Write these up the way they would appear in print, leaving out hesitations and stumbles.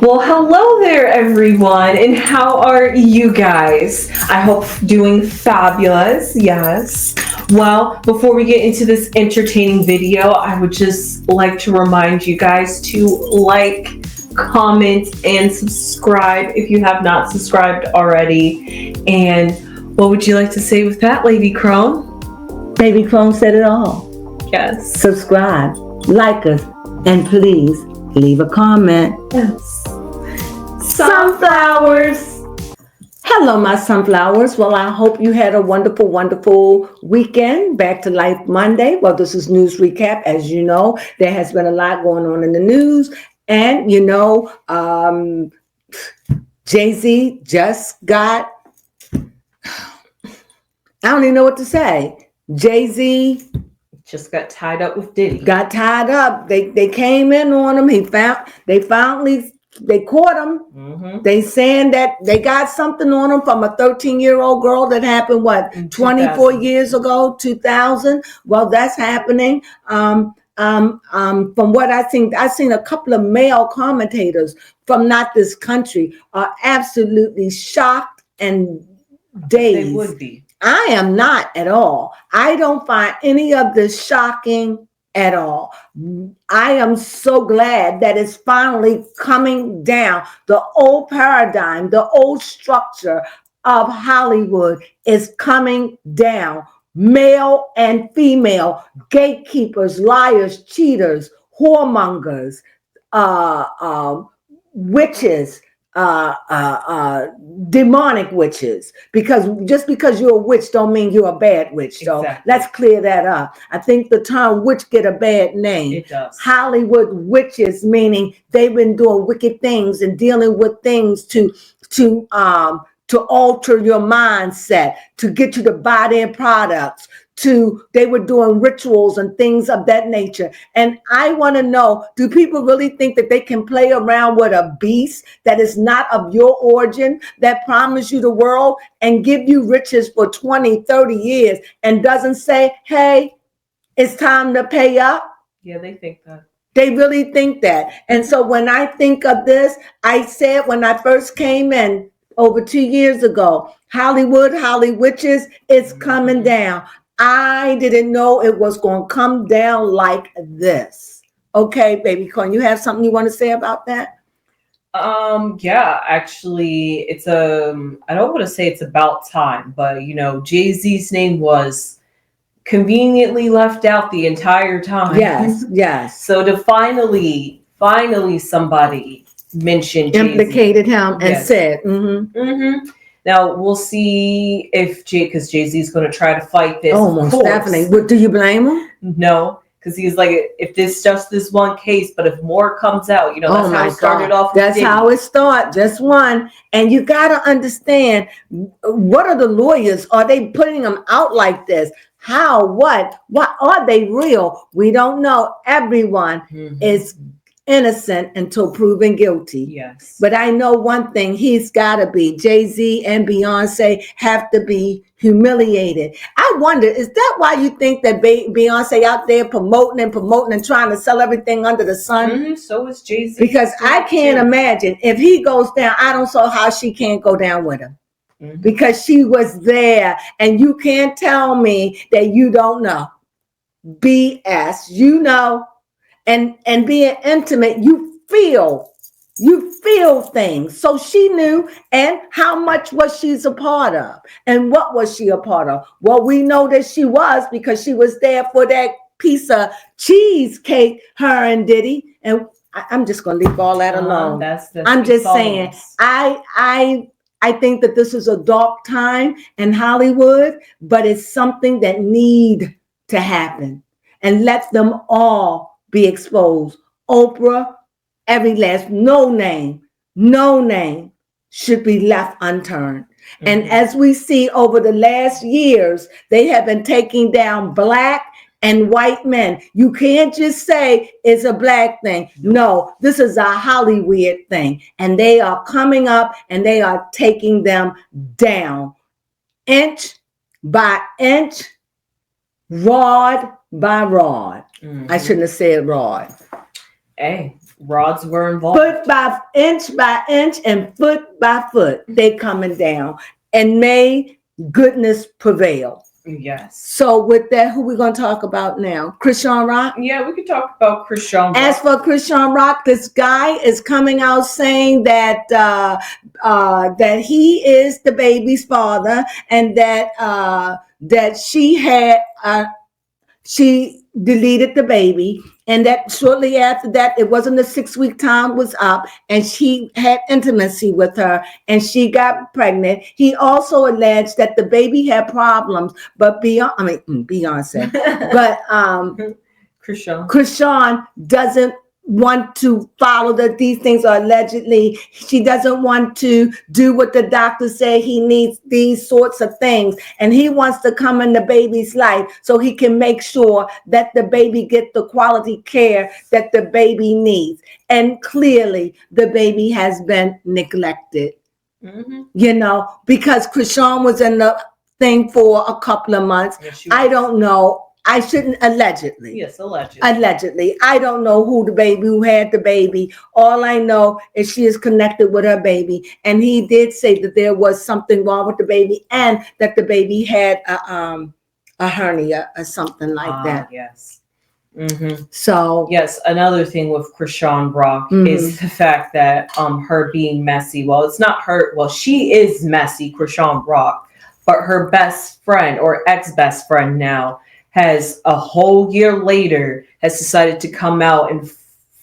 Well, hello there, everyone, and how are you guys? I hope doing fabulous. Yes. Well, before we get into this entertaining video, I would just like to remind you guys to like, comment, and subscribe if you have not subscribed already. And what would you like to say with that, Lady Crone? Baby Crone said it all. Yes. Subscribe, like us, and please leave a comment. Yes. Sunflowers. Hello, my sunflowers. Well, I hope you had a wonderful, wonderful weekend. Back to Life Monday. Well, this is News Recap. As you know, there has been a lot going on in the news. And, Jay-Z just got, I don't even know what to say. Jay-Z just got tied up with Diddy. Got tied up. They came in on him. They caught him. Mm-hmm. They saying that they got something on him from a 13-year-old girl that happened, 24 years ago, 2000. Well, that's happening. From what I've seen a couple of male commentators from not this country are absolutely shocked and dazed. They would be. I am not at all. I don't find any of this shocking at all. I am so glad that it's finally coming down. The old paradigm, the old structure of Hollywood is coming down. Male and female, gatekeepers, liars, cheaters, whoremongers, witches, demonic witches, because just because you're a witch don't mean you're a bad witch. So exactly. Let's clear that up. I think the term witch get a bad name. It does. Hollywood witches, meaning they've been doing wicked things and dealing with things to alter your mindset, to get you to buy their products, they were doing rituals and things of that nature. And I want to know, do people really think that they can play around with a beast that is not of your origin, that promised you the world and give you riches for 20, 30 years and doesn't say, hey, it's time to pay up? Yeah, they think that. They really think that. And so when I think of this, I said when I first came in over 2 years ago, Holly witches, it's coming down. I didn't know it was going to come down like this. Okay, baby Crone, you have something you want to say about that? Yeah, actually, it's I don't want to say it's about time, but Jay-Z's name was conveniently left out the entire time. Yes. So to finally somebody mentioned implicated Jay-Z. Him and yes. Said, Now we'll see if because Jay-Z's going to try to fight this. Oh, most definitely. What, do you blame him? No, because he's like, if this just this one case, but if more comes out, that's how it started off. That's how it started. Just one, and you got to understand, what are the lawyers? Are they putting them out like this? How? What are they real? We don't know. Everyone is innocent until proven guilty. Yes. But I know one thing, he's got to be. Jay-Z and Beyonce have to be humiliated. I wonder, is that why you think that Beyonce out there promoting and trying to sell everything under the sun? So is Jay-Z. Because I can't imagine if he goes down, I don't know how she can't go down with him. Because she was there, and you can't tell me that you don't know. BS, and being intimate, you feel things. So she knew. And how much was she a part of? And what was she a part of? Well, we know that she was, because she was there for that piece of cheesecake, her and Diddy. And I'm just going to leave all that alone. I'm just saying, I think that this is a dark time in Hollywood, but it's something that need to happen, and let them all be exposed. Oprah, every last, no name should be left unturned. And as we see over the last years, they have been taking down Black and white men. You can't just say it's a Black thing. No, this is a Hollywood thing. And they are coming up and they are taking them down. Inch by inch, rod by rod. I shouldn't have said rod. Hey, Rods were involved. Foot by inch and foot by foot, they coming down. And may goodness prevail. Yes. So with that, who we going to talk about now? Krishan Rock? Yeah, we could talk about Krishan Rock. As for Krishan Rock, this guy is coming out saying that that he is the baby's father, and that she deleted the baby, and that shortly after that, it wasn't the 6-week time was up, and she had intimacy with her, and she got pregnant. He also alleged that the baby had problems, but Beyonce, but Krishan doesn't want to follow that these things are allegedly. She doesn't want to do what the doctors say he needs, these sorts of things, and he wants to come in the baby's life so he can make sure that the baby get the quality care that the baby needs. And clearly the baby has been neglected, because Krishan was in the thing for a couple of months. Yes, I don't know. I shouldn't, allegedly. Yes, allegedly. Allegedly. I don't know who had the baby. All I know is she is connected with her baby. And he did say that there was something wrong with the baby and that the baby had a hernia or something like that. Yes. So yes, another thing with Krishan Rock is the fact that her being messy. Well, it's not her. Well, she is messy, Krishan Rock, but her best friend or ex-best friend now has a whole year later has decided to come out and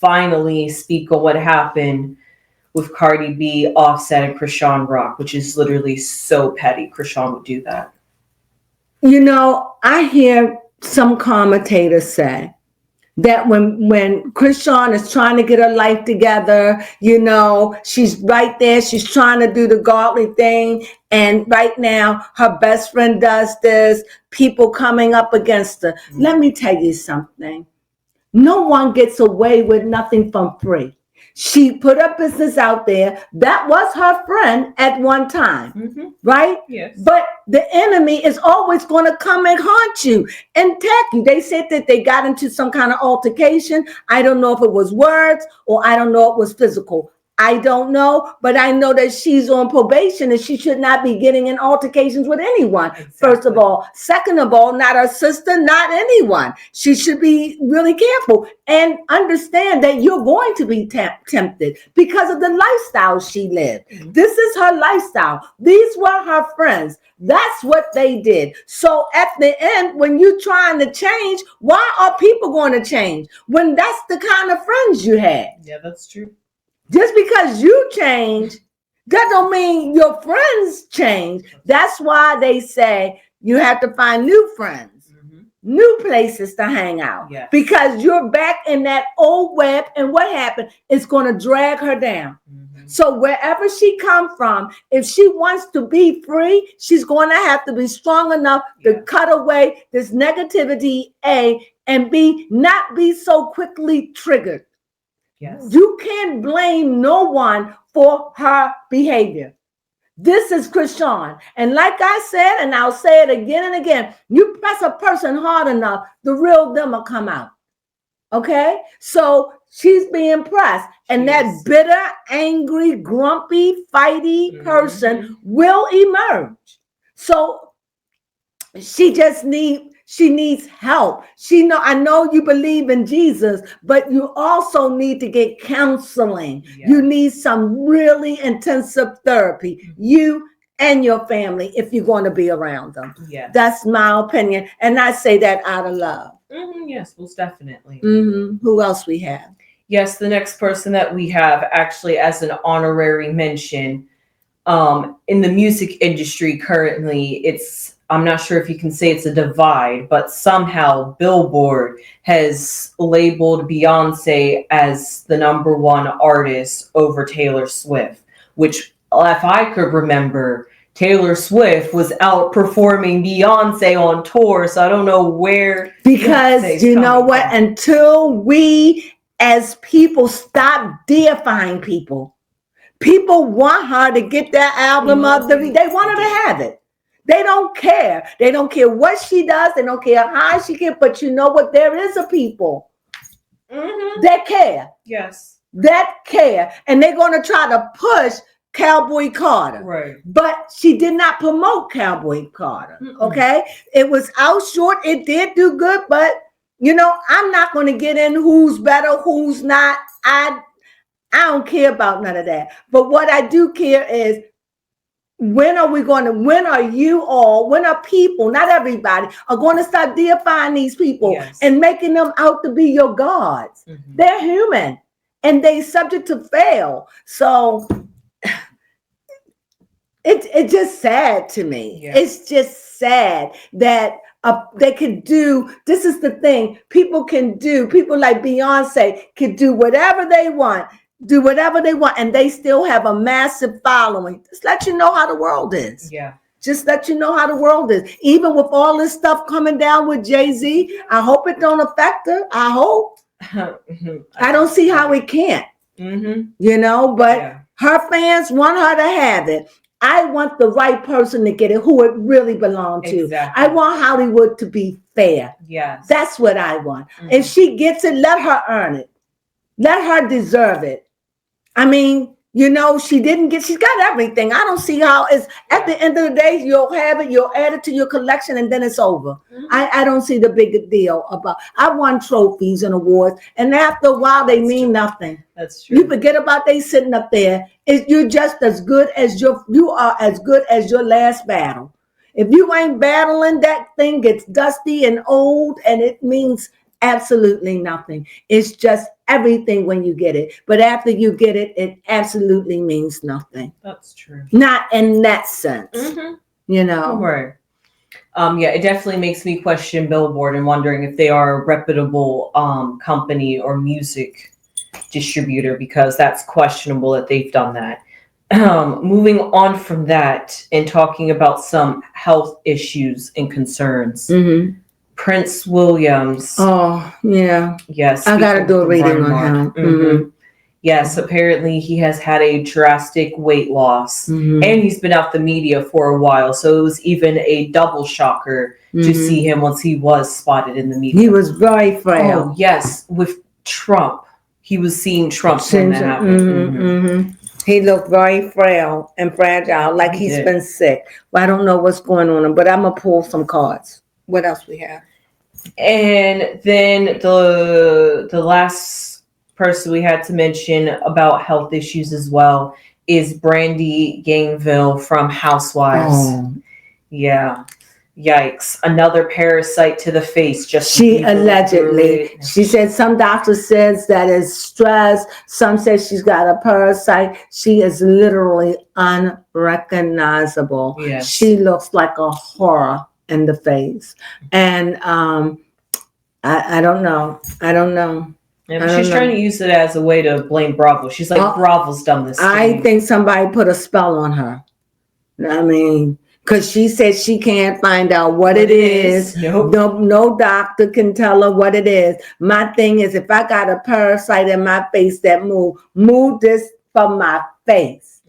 finally speak on what happened with Cardi B, Offset, and Krishan Rock, which is literally so petty. Krishan would do that. I hear some commentators say that when Krishan is trying to get her life together, she's right there, she's trying to do the godly thing, and right now her best friend does this, people coming up against her. Let me tell you something. No one gets away with nothing from free. She put her business out there. That was her friend at one time, right? Yes. But the enemy is always going to come and haunt you and attack you. They said that they got into some kind of altercation. I don't know if it was words or I don't know if it was physical. I don't know, but I know that she's on probation and she should not be getting in altercations with anyone. Exactly. First of all. Second of all, not her sister, not anyone. She should be really careful and understand that you're going to be tempted because of the lifestyle she lived. This is her lifestyle. These were her friends. That's what they did. So at the end, when you're trying to change, why are people going to change when that's the kind of friends you had? Yeah, that's true. Just because you change, that don't mean your friends change. That's why they say you have to find new friends, new places to hang out. Yes. Because you're back in that old web, and what happened? It's going to drag her down. So wherever she come from, if she wants to be free, she's going to have to be strong enough to cut away this negativity, A, and B, not be so quickly triggered. Yes. You can't blame no one for her behavior. This is Krishan. And like I said, and I'll say it again and again, you press a person hard enough, the real them will come out. Okay? So she's being pressed. And that bitter, angry, grumpy, fighty person will emerge. So she needs help. I know you believe in Jesus, but you also need to get counseling. Yeah. You need some really intensive therapy. You and your family, if you're going to be around them. Yeah. That's my opinion. And I say that out of love. Yes, most definitely. Who else we have? Yes, the next person that we have actually as an honorary mention in the music industry currently, I'm not sure if you can say it's a divide, but somehow Billboard has labeled Beyonce as the #1 artist over Taylor Swift, which if I could remember, Taylor Swift was outperforming Beyonce on tour. So I don't know where. Because you know what? Until we as people stop deifying people want her to get that album up. They want her to have it. They don't care. They don't care what she does. They don't care how she can. But you know what? There is a people that care. Yes. that care, and they're going to try to push Cowboy Carter. Right. But she did not promote Cowboy Carter. Okay. It was out short. It did do good, but I'm not going to get in who's better, who's not. I don't care about none of that. But what I do care is, when are people, not everybody, are going to start deifying these people and making them out to be your gods? They're human and they subject to fail. So it's just sad to me. Yeah. It's just sad that they could do, this is the thing, people like Beyonce can do whatever they want, and they still have a massive following. Just let you know how the world is. Yeah. Just let you know how the world is. Even with all this stuff coming down with Jay-Z, I hope it don't affect her. I hope. I don't see how it can't. But her fans want her to have it. I want the right person to get it, who it really belongs to. Exactly. I want Hollywood to be fair. Yes. That's what I want. If she gets it, let her earn it. Let her deserve it. I mean, she's got everything. I don't see how it's, at the end of the day, you'll have it, you'll add it to your collection, and then it's over. I don't see the big deal about, I won trophies and awards, and after a while, they mean nothing. That's true. You forget about they sitting up there. You're just as good as you are as good as your last battle. If you ain't battling, that thing gets dusty and old, and it means absolutely nothing. It's just everything when you get it. But after you get it, it absolutely means nothing. That's true. Not in that sense. Right. It definitely makes me question Billboard and wondering if they are a reputable company or music distributor, because that's questionable that they've done that. Moving on from that and talking about some health issues and concerns. Prince Williams. Oh, yeah. Yes. I got to do a reading on him. Yes, apparently he has had a drastic weight loss, and he's been out the media for a while. So it was even a double shocker to see him once he was spotted in the media. He was very frail. Oh, yes. With Trump. He was seeing Trump when that happened. He looked very frail and fragile, like he's been sick. Well, I don't know what's going on, but I'm going to pull some cards. What else we have? And then the last person we had to mention about health issues as well is Brandy Gainville from Housewives. Oh. Yeah. Yikes. Another parasite to the face. She allegedly. She said some doctor says that is stress. Some says she's got a parasite. She is literally unrecognizable. Yes. She looks like a horror in the face. And I don't know. Yeah, but she's trying to use it as a way to blame Bravo. She's like, Bravo's done this. I think somebody put a spell on her. I mean, because she said she can't find out what it is. Nope. No doctor can tell her what it is. My thing is, if I got a parasite in my face that move this from my face.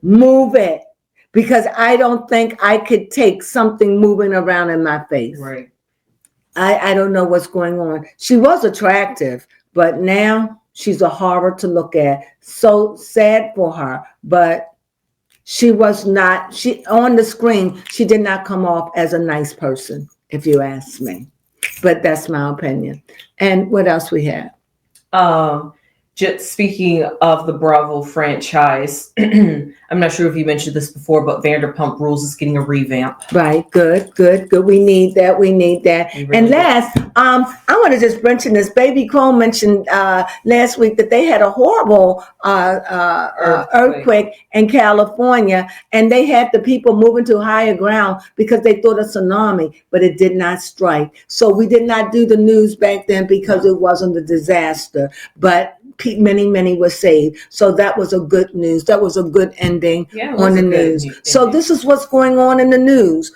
Move it. Because I don't think I could take something moving around in my face. Right. I don't know what's going on. She was attractive, but now she's a horror to look at. So sad for her, but she was not, on the screen, she did not come off as a nice person, if you ask me. But that's my opinion. And what else we have? Just speaking of the Bravo franchise, I'm not sure if you mentioned this before, but Vanderpump Rules is getting a revamp. Right. Good. We need that. Really and last, I want to just mention this. Baby Crone mentioned last week that they had a horrible earthquake in California, and they had the people moving to higher ground because they thought a tsunami, but it did not strike. So we did not do the news back then because it wasn't a disaster, but many were saved. So that was a good news. That was a good ending on the news. So this is what's going on in the news.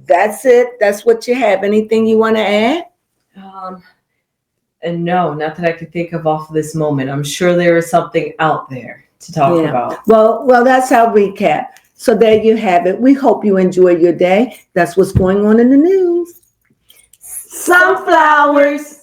That's it. That's what you have. Anything you want to add? And no, not that I could think of off of this moment. I'm sure there is something out there to talk about. Well, that's our recap. So there you have it. We hope you enjoy your day. That's what's going on in the news. Sunflowers.